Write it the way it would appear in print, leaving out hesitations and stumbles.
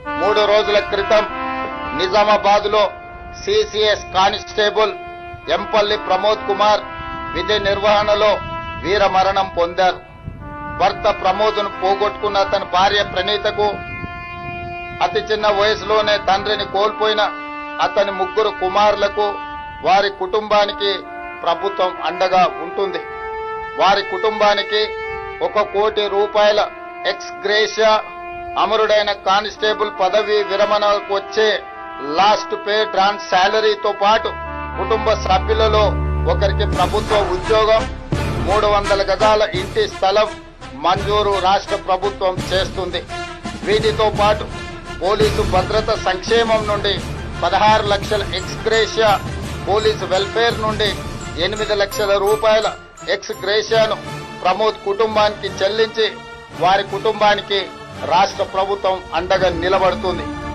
3 రోజుల క్రితం నిజామాబాద్ లో సిసిఎస్ కానిస్టేబుల్ ఎంపల్లి ప్రమోద్ కుమార్ విధి నిర్వహణలో వీరమరణం పొందారు. భర్త ప్రమోద్ను పోగొట్టుకున్న అతని భార్య ప్రణీతకు అతి చిన్న వయసులోనే తండ్రిని కోల్పోయిన అతని 3 కుమారులకు వారి కుటుంబానికి ప్రభుత్వం అండగా ఉంటుంది. వారి కుటుంబానికి 1 కోటి రూపాయల ఎక్స్ గ్రేషియా, అమరుడైన కానిస్టేబుల్ పదవి విరమణకు వచ్చే లాస్ట్ పే ట్రాన్స్ శాలరీతో పాటు కుటుంబ సభ్యులలో ఒకరికి ప్రభుత్వ ఉద్యోగం, 300 గజాల ఇంటి స్థలం మంజూరు రాష్ట్ర ప్రభుత్వం చేస్తుంది. వీటితో పాటు పోలీసు భద్రత సంక్షేమం నుండి 16 లక్షల ఎక్స్ గ్రేషియా, పోలీసు వెల్ఫేర్ నుండి 8 లక్షల రూపాయల ఎక్స్ గ్రేషియాను ప్రమోద్ కుటుంబానికి చెల్లించి వారి కుటుంబానికి రాష్ట్ర ప్రభుత్వం అండగా నిలబడుతుంది.